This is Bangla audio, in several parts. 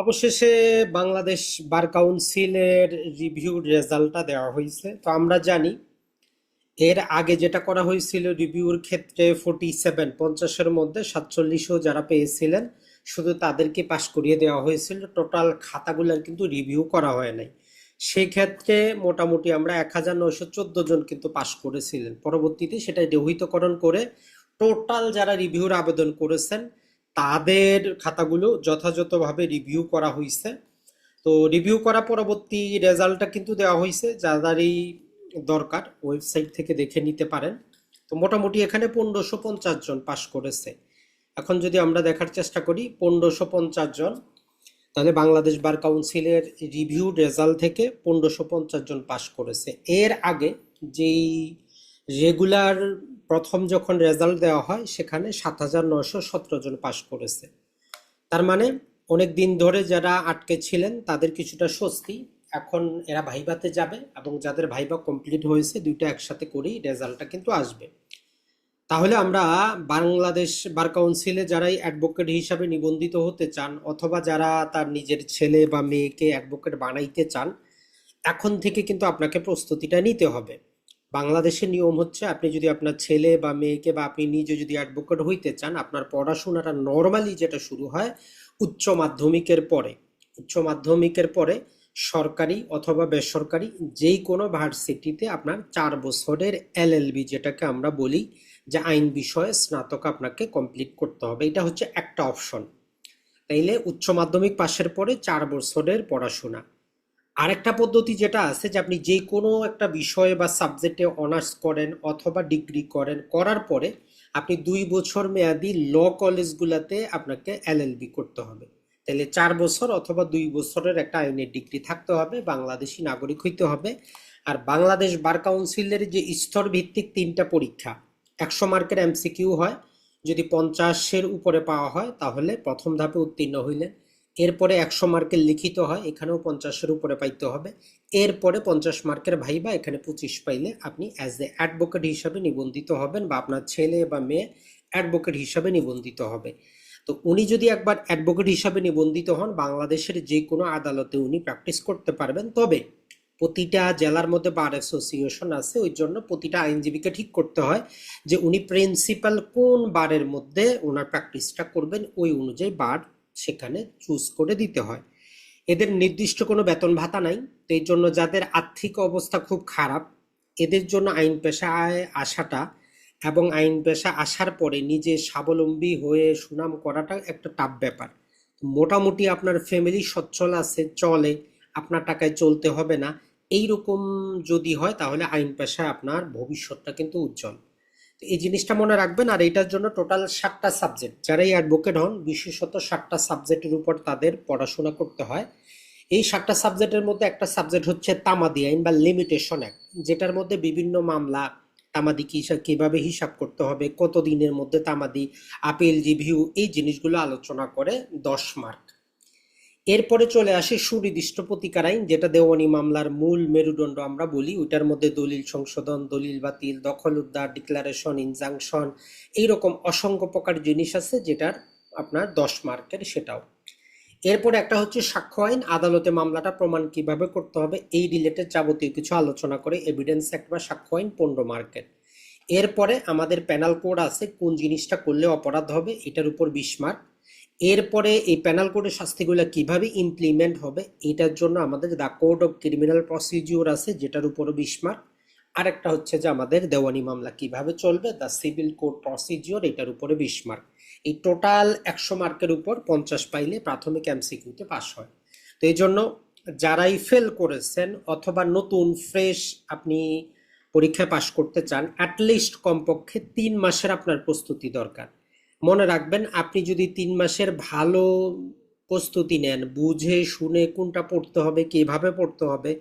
অবশেষে বাংলাদেশ বার কাউন্সিলের রিভিউ রেজাল্টটা দেওয়া হয়েছে। তো আমরা জানি এর আগে যেটা করা হয়েছিল রিভিউর ক্ষেত্রে 47 50-এর মধ্যে 47ও যারা পেয়েছিলেন শুধু তাদেরকে পাশ করিয়ে দেওয়া হয়েছিল, টোটাল খাতাগুলোর কিন্তু রিভিউ করা হয় নাই। সেই ক্ষেত্রে মোটামুটি আমরা 1914 জন কিন্তু পাশ করেছিলেন। পরবর্তীতে সেটা রহিতকরণ করে টোটাল যারা রিভিউর আবেদন করেছেন তাদের খাতাগুলো যথাযথভাবে রিভিউ করা হয়েছে। তো রিভিউ করা পরবর্তী রেজাল্টটা কিন্তু দেওয়া হয়েছে, যাদেরই দরকার ওয়েবসাইট থেকে দেখে নিতে পারেন। তো মোটামুটি এখানে 1550 জন পাশ করেছে। এখন যদি আমরা দেখার চেষ্টা করি 1550 জন, তাহলে বাংলাদেশ বার কাউন্সিলের রিভিউ রেজাল্ট থেকে 1550 জন পাশ করেছে। এর আগে যেই রেগুলার প্রথম যখন রেজাল্ট দেওয়া হয় সেখানে 7917 জন পাশ করেছে। তার মানে অনেক দিন ধরে যারা আটকে ছিলেন তাদের কিছুটা স্বস্তি। এখন এরা ভাইভাতে যাবে এবং যাদের ভাইভা কমপ্লিট হয়েছে দুইটা একসাথে করেই রেজাল্টটা কিন্তু আসবে। তাহলে আমরা বাংলাদেশ বার কাউন্সিলে যারাই অ্যাডভোকেট হিসাবে নিবন্ধিত হতে চান অথবা যারা তার নিজের ছেলে বা মেয়েকে অ্যাডভোকেট বানাইতে চান, এখন থেকে কিন্তু আপনাকে প্রস্তুতিটা নিতে হবে। বাংলাদেশের নিয়ম হচ্ছে আপনি যদি আপনার ছেলে বা মেয়েকে বা আপনি নিজে যদি অ্যাডভোকেট হইতে চান, আপনার পড়াশোনাটা নর্মালি যেটা শুরু হয় উচ্চ মাধ্যমিকের পরে। উচ্চ মাধ্যমিকের পরে সরকারি অথবা বেসরকারি যেই কোনো ভার্সিটিতে আপনার 4 বছরের এলএলবি যেটাকে আমরা বলি যে আইন বিষয়ে স্নাতক আপনাকে কমপ্লিট করতে হবে। এটা হচ্ছে একটা অপশন। তাইলে উচ্চ মাধ্যমিক পাশের পরে 4 বছরের পড়াশোনা। আরেকটা পদ্ধতি যেটা আছে যে আপনি যে কোনো একটা বিষয়ে বা সাবজেক্টে অনার্স করেন অথবা ডিগ্রি করেন, করার পরে আপনি 2 বছর মেয়াদি ল কলেজগুলোতে আপনাকে এলএলবি করতে হবে। তাহলে 4 বছর অথবা 2 বছরের একটা আইনের ডিগ্রি থাকতে হবে, বাংলাদেশি নাগরিক হইতে হবে। আর বাংলাদেশ বার কাউন্সিলের যে স্তর ভিত্তিক 3টা পরীক্ষা, 100 মার্কের এমসিকিউ হয়। যদি 50-এর উপরে পাওয়া হয় তাহলে প্রথম ধাপে উত্তীর্ণ হইলেন। এরপরে 100 মার্কের লিখিত হয়, এখানেও 50-এর উপরে পাইতে হবে। এরপরে 50 মার্কের ভাইবা, এখানে 25 পাইলে আপনি অ্যাজ এ অ্যাডভোকেট হিসাবে নিবন্ধিত হবেন বা আপনার ছেলে বা মেয়ে অ্যাডভোকেট হিসাবে নিবন্ধিত হবে। তো উনি যদি একবার অ্যাডভোকেট হিসাবে নিবন্ধিত হন বাংলাদেশের যে কোনো আদালতে উনি প্র্যাকটিস করতে পারবেন। তবে প্রতিটা জেলার মধ্যে বার অ্যাসোসিয়েশন আছে, ওই জন্য প্রতিটা আইনজীবীকে ঠিক করতে হয় যে উনি প্রিন্সিপাল কোন বারের মধ্যে ওনার প্র্যাকটিসটা করবেন, ওই অনুযায়ী বার সেখানে চুজ করে দিতে হয়। এদের নির্দিষ্ট কোনো বেতন ভাতা নাই। তো এই জন্য যাদের আর্থিক অবস্থা খুব খারাপ এদের জন্য আইন পেশায় আসাটা এবং আইন পেশা আসার পরে নিজে স্বাবলম্বী হয়ে সুনাম করাটা একটা টাফ ব্যাপার। মোটামুটি আপনার ফ্যামিলি সচ্ছল আছে, চলে, আপনার টাকায় চলতে হবে না, এইরকম যদি হয় তাহলে আইন পেশায় আপনার ভবিষ্যৎটা কিন্তু উজ্জ্বল। তো এই জিনিসটা মনে রাখবেন। আর এটার জন্য টোটাল 7টা সাবজেক্ট, যারাই অ্যাডভোকেট হন বিশেষত 7টা সাবজেক্টের উপর তাদের পড়াশোনা করতে হয়। এই 7টা সাবজেক্টের মধ্যে একটা সাবজেক্ট হচ্ছে তামাদি আইন বা লিমিটেশন অ্যাক্ট, যেটার মধ্যে বিভিন্ন মামলা তামাদি কিভাবে হিসাব করতে হবে, কত দিনের মধ্যে তামাদি, আপিল রিভিউ, এই জিনিসগুলো আলোচনা করে 10 মার্ক। এরপরে চলে আসে সুনির্দিষ্ট প্রতিকার আইন, যেটা দেওয়ানি মামলার মূল মেরুদণ্ড আমরা বলি। ওইটার মধ্যে দলিল সংশোধন, দলিল বাতিল, দখল উদ্ধার, ডিক্লারেশন, ইনজাংশন, এইরকম অসংখ্য প্রকার জিনিস আছে যেটার আপনার 10 মার্কের সেটাও। এরপরে একটা হচ্ছে সাক্ষ্য আইন, আদালতে মামলাটা প্রমাণ কিভাবে করতে হবে এই রিলেটেড যাবতীয় কিছু আলোচনা করে এভিডেন্স অ্যাক্ট বা সাক্ষ্য আইন 15 মার্কের। এরপরে আমাদের প্যানাল কোড আছে, কোন জিনিসটা করলে অপরাধ হবে এটার উপর 20 মার্ক। এরপরে এই প্যানাল কোডের শাস্তিগুলো কিভাবে ইমপ্লিমেন্ট হবে এটার জন্য আমাদের the code of criminal procedure আছে, যেটার উপরও 20 মার্ক। আরেকটা হচ্ছে যে আমাদের দেওয়ানি মামলা কিভাবে চলবে, দ্য সিভিল কোড প্রসিডিওর, এটার উপরে 20 মার্ক। এই টোটাল 100 মার্কের উপর 50 পাইলে প্রাথমিক এমসিকিউতে পাস হয়। তো এই জন্য যারাই ফেল করেছেন অথবা নতুন ফ্রেশ আপনি পরীক্ষায় পাশ করতে চান, অ্যাটলিস্ট কমপক্ষে 3 মাসের আপনার প্রস্তুতি দরকার। মনে রাখবেন, আপনি যদি 3 মাসের ভালো প্রস্তুতি নেন, বুঝে শুনে কোনটা পড়তে হবে কিভাবে পড়তে হবে,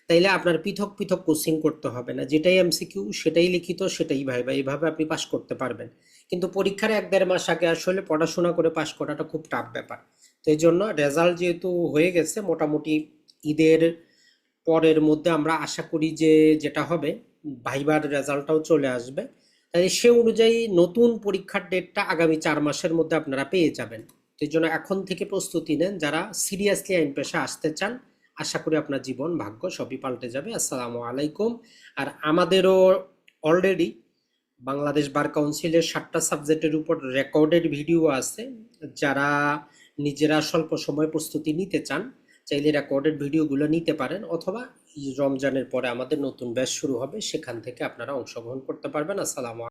তাইলে আপনার পৃথক পৃথক কোচিং করতে হবে না, যেটাই এমসিকিউ সেটাই লিখিত সেটাই ভাইবা, এইভাবে আপনি পাশ করতে পারবেন। কিন্তু পরীক্ষার 1-1.5 মাস আগে আসলে পড়াশোনা করে পাশ করাটা খুব টাফ ব্যাপার। তো এই জন্য রেজাল্ট যেহেতু হয়ে গেছে মোটামুটি ঈদের পরের মধ্যে আমরা আশা করি যে যেটা হবে ভাইবার রেজাল্টটাও চলে আসবে। তাই সে অনুযায়ী নতুন পরীক্ষার ডেটটা আগামী 4 মাসের মধ্যে আপনারা পেয়ে যাবেন। তো এই জন্য এখন থেকে প্রস্তুতি নেন যারা সিরিয়াসলি আইন পেশা আসতে চান। আশা করি আপনার জীবন ভাগ্য সবই পাল্টে যাবে। আসসালামু আলাইকুম। আর আমাদেরও অলরেডি বাংলাদেশ বার কাউন্সিলের 7টা সাবজেক্টের উপর রেকর্ডেড ভিডিও আছে। যারা নিজেরা স্বল্প সময় প্রস্তুতি নিতে চান চাইলে রেকর্ডেড ভিডিওগুলো নিতে পারেন, অথবা রমজানের পরে আমাদের নতুন ব্যাচ শুরু হবে, সেখান থেকে আপনারা অংশগ্রহণ করতে পারবেন। আসসালামু